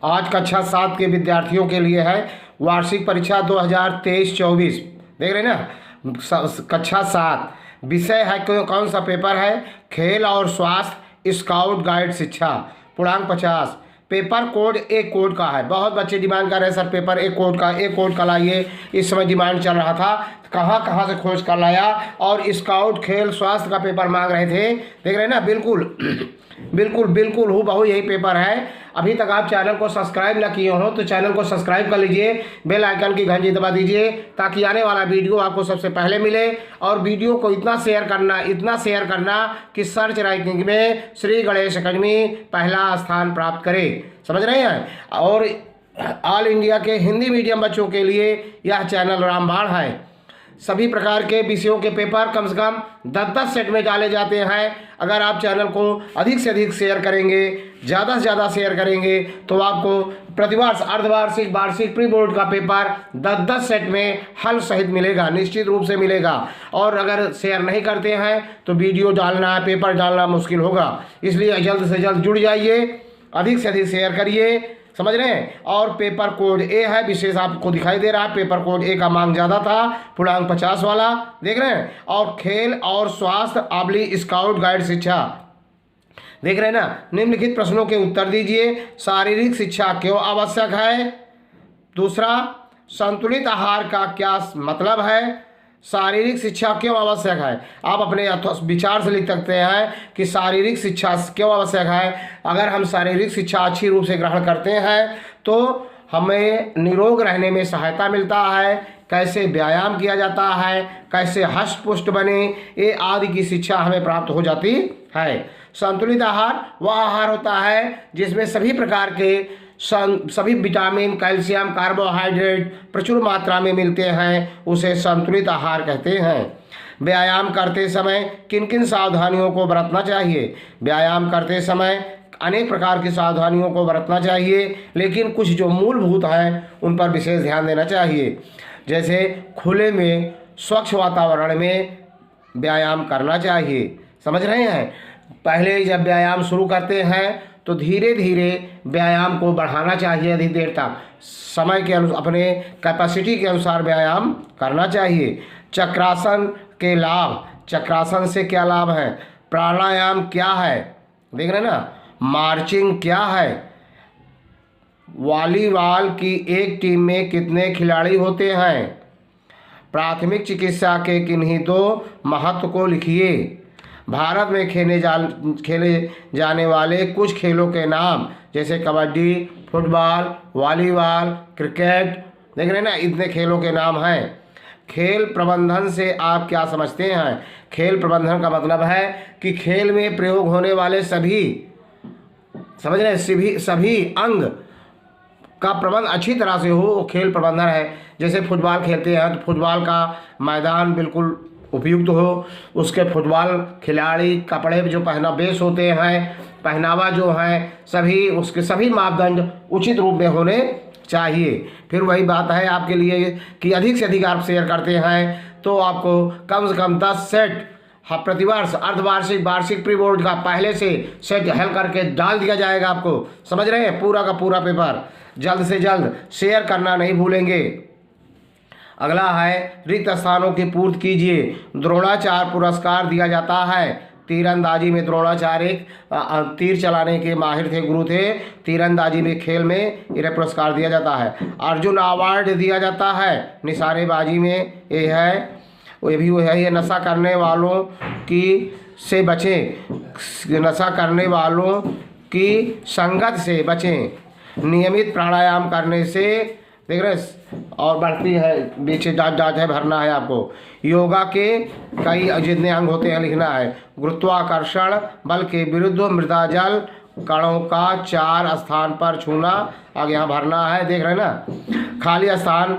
आज कक्षा 7 के विद्यार्थियों के लिए है वार्षिक परीक्षा 2023-24। देख रहे हैं ना, कक्षा 7। विषय है कौन सा पेपर है? खेल और स्वास्थ्य स्काउट गाइड शिक्षा। पूर्णांक 50। पेपर कोड एक कोड का है। बहुत बच्चे डिमांड कर रहे हैं सर पेपर एक कोड का लाइए। इस समय डिमांड चल रहा था, कहाँ कहाँ से खोज कर लाया और स्काउट खेल स्वास्थ्य का पेपर मांग रहे थे। देख रहे हैं ना, बिल्कुल हूबहू यही पेपर है। अभी तक आप चैनल को सब्सक्राइब ना किए हो तो चैनल को सब्सक्राइब कर लीजिए, बेल आइकन की घंटी दबा दीजिए ताकि आने वाला वीडियो आपको सबसे पहले मिले। और वीडियो को इतना शेयर करना कि सर्च रैंकिंग में श्री गणेश अकेडमी पहला स्थान प्राप्त करे। समझ रहे हैं? और ऑल इंडिया के हिंदी मीडियम बच्चों के लिए यह चैनल रामबाण है। सभी प्रकार के विषयों के पेपर कम से कम 10-10 सेट में डाले जाते हैं। अगर आप चैनल को अधिक से अधिक शेयर करेंगे, ज़्यादा से ज़्यादा शेयर करेंगे तो आपको प्रतिवर्ष अर्धवार्षिक, वार्षिक, प्री बोर्ड का पेपर 10-10 सेट में हल सहित मिलेगा, निश्चित रूप से मिलेगा। और अगर शेयर नहीं करते हैं तो वीडियो डालना, पेपर डालना मुश्किल होगा। इसलिए जल्द से जल्द जुड़ जाइए, अधिक से अधिक शेयर करिए। समझ रहे हैं? और पेपर कोड ए है, विशेष आपको दिखाई दे रहा है। पेपर कोड ए का मांग ज़्यादा था, पूर्णांक 50 वाला। देख रहे हैं? और खेल और स्वास्थ्य स्काउट गाइड शिक्षा। देख रहे हैं ना, निम्नलिखित प्रश्नों के उत्तर दीजिए। शारीरिक शिक्षा क्यों आवश्यक है? दूसरा, संतुलित आहार का क्या मतलब है? शारीरिक शिक्षा क्यों आवश्यक है? आप अपने विचार से लिख सकते हैं कि शारीरिक शिक्षा क्यों आवश्यक है। अगर हम शारीरिक शिक्षा अच्छी रूप से ग्रहण करते हैं तो हमें निरोग रहने में सहायता मिलता है। कैसे व्यायाम किया जाता है, कैसे हष्ट पुष्ट बने, ये आदि की शिक्षा हमें प्राप्त हो जाती है। संतुलित आहार वह आहार होता है जिसमें सभी प्रकार के सभी विटामिन, कैल्शियम, कार्बोहाइड्रेट प्रचुर मात्रा में मिलते हैं, उसे संतुलित आहार कहते हैं। व्यायाम करते समय किन किन सावधानियों को बरतना चाहिए? व्यायाम करते समय अनेक प्रकार की सावधानियों को बरतना चाहिए, लेकिन कुछ जो मूलभूत हैं उन पर विशेष ध्यान देना चाहिए। जैसे खुले में स्वच्छ वातावरण में व्यायाम करना चाहिए। समझ रहे हैं? पहले जब व्यायाम शुरू करते हैं तो धीरे धीरे व्यायाम को बढ़ाना चाहिए, अधिक देर तक समय के अपने कैपेसिटी के अनुसार व्यायाम करना चाहिए। चक्रासन के लाभ, चक्रासन से क्या लाभ है? प्राणायाम क्या है? देख रहे हैं ना, मार्चिंग क्या है? वॉलीबॉल की एक टीम में कितने खिलाड़ी होते हैं? प्राथमिक चिकित्सा के किन्हीं दो महत्व को लिखिए। भारत में खेले जाने वाले कुछ खेलों के नाम, जैसे कबड्डी, फुटबॉल, वॉलीबॉल, क्रिकेट। देख रहे हैं ना, इतने खेलों के नाम हैं। खेल प्रबंधन से आप क्या समझते हैं? खेल प्रबंधन का मतलब है कि खेल में प्रयोग होने वाले सभी, समझ रहे हैं, सभी अंग का प्रबंध अच्छी तरह से हो, वो खेल प्रबंधन है। जैसे फुटबॉल खेलते हैं तो फुटबॉल का मैदान बिल्कुल उपयुक्त हो, उसके फुटबॉल खिलाड़ी कपड़े जो बेस होते हैं, पहनावा जो है, सभी उसके सभी मापदंड उचित रूप में होने चाहिए। फिर वही बात है आपके लिए कि अधिक से अधिक आप शेयर करते हैं तो आपको कम से कम 10 सेट प्रतिवर्ष अर्धवार्षिक, वार्षिक, प्री बोर्ड का पहले से सेट हल करके डाल दिया जाएगा आपको। समझ रहे हैं? पूरा का पूरा पेपर जल्द से जल्द शेयर करना नहीं भूलेंगे। अगला है रिक्त स्थानों की पूर्ति कीजिए। द्रोणाचार्य पुरस्कार दिया जाता है। तीरंदाजी में द्रोणाचार्य तीर चलाने के माहिर थे, गुरु थे। तीरंदाजी में खेल में इन्हें पुरस्कार दिया जाता है। अर्जुन अवार्ड दिया जाता है। निशानेबाजी में ये है, ये भी वो है, ये नशा करने वालों की से बचें, नशा करने वालों की संगत से बचें। नियमित प्राणायाम करने से, देख रहे हैं, और बढ़ती है पीछे डाट है, भरना है आपको। योगा के कई जितने अंग होते हैं लिखना है। गुरुत्वाकर्षण बल के विरुद्ध मृदा जल कणों का 4 स्थान पर छूना, आगे यहाँ भरना है। देख रहे हैं ना, खाली स्थान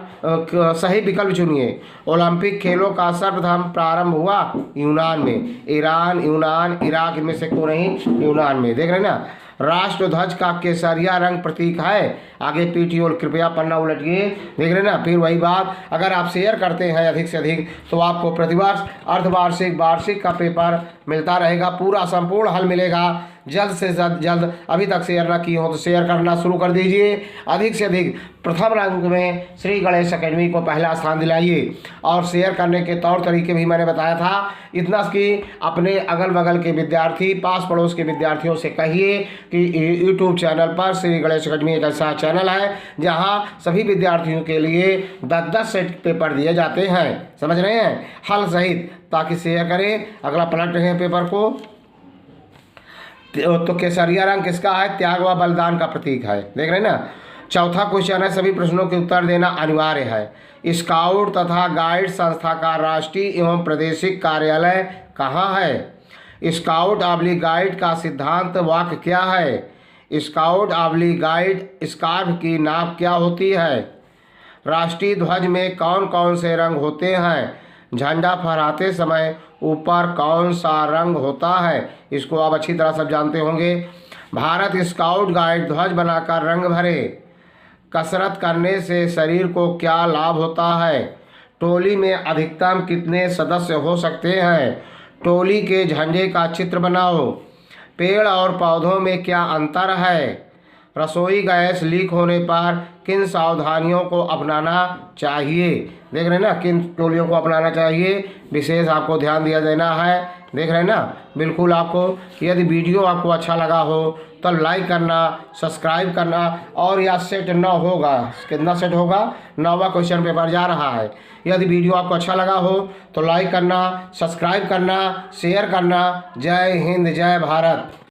सही विकल्प चुनिए। ओलंपिक खेलों का सर्वप्रथम प्रारंभ हुआ यूनान में। ईरान, यूनान, इराक, इनमें से क्यों नहीं यूनान में। देख रहे हैं ना, राष्ट्र ध्वज का केसरिया रंग प्रतीक है। आगे पीटी और कृपया पन्ना उलटिए। देख रहे ना, फिर वही बात, अगर आप शेयर करते हैं अधिक से अधिक तो आपको प्रतिवर्ष अर्धवार्षिक, वार्षिक का पेपर मिलता रहेगा, पूरा संपूर्ण हल मिलेगा। जल्द से जल्द अभी तक शेयर ना किए हो तो शेयर करना शुरू कर दीजिए। अधिक से अधिक प्रथम रैंक में श्री गणेश अकेडमी को पहला स्थान दिलाइए। और शेयर करने के तौर तरीके भी मैंने बताया था। इतना कि अपने अगल बगल के विद्यार्थी, पास पड़ोस के विद्यार्थियों से कहिए कि यूट्यूब चैनल पर श्री गणेश अकेडमी एक ऐसा चैनल है जहां सभी विद्यार्थियों के लिए 10-10 सेट पेपर दिए जाते हैं, समझ रहे हैं, हल सहित। ताकि शेयर करें। अगला पलट रहे हैं पेपर को। तो केसरिया रंग किसका है? त्याग व बलिदान का प्रतीक है, देख रहे हैं ना। चौथा क्वेश्चन है, सभी प्रश्नों के उत्तर देना अनिवार्य है। स्काउट तथा गाइड संस्था का राष्ट्रीय एवं प्रादेशिक कार्यालय कहाँ है? स्काउट ऑब्लिक गाइड का सिद्धांत वाक्य क्या है? स्काउट ऑब्लिक गाइड स्कार्फ की नाप क्या होती है? राष्ट्रीय ध्वज में कौन कौन से रंग होते हैं? झंडा फहराते समय ऊपर कौन सा रंग होता है? इसको आप अच्छी तरह सब जानते होंगे। भारत स्काउट गाइड ध्वज बनाकर रंग भरे। कसरत करने से शरीर को क्या लाभ होता है? टोली में अधिकतम कितने सदस्य हो सकते हैं? टोली के झंडे का चित्र बनाओ। पेड़ और पौधों में क्या अंतर है? रसोई गैस लीक होने पर किन सावधानियों को अपनाना चाहिए? देख रहे हैं ना, किन टोलियों को अपनाना चाहिए, विशेष आपको ध्यान दिया देना है। देख रहे हैं ना, बिल्कुल। आपको यदि वीडियो आपको अच्छा लगा हो तो लाइक करना, सब्सक्राइब करना। और यह सेट 9 होगा, कितना सेट होगा? 9वां क्वेश्चन पेपर जा रहा है। यदि वीडियो आपको अच्छा लगा हो तो लाइक करना, सब्सक्राइब करना, शेयर करना। जय हिंद, जय भारत।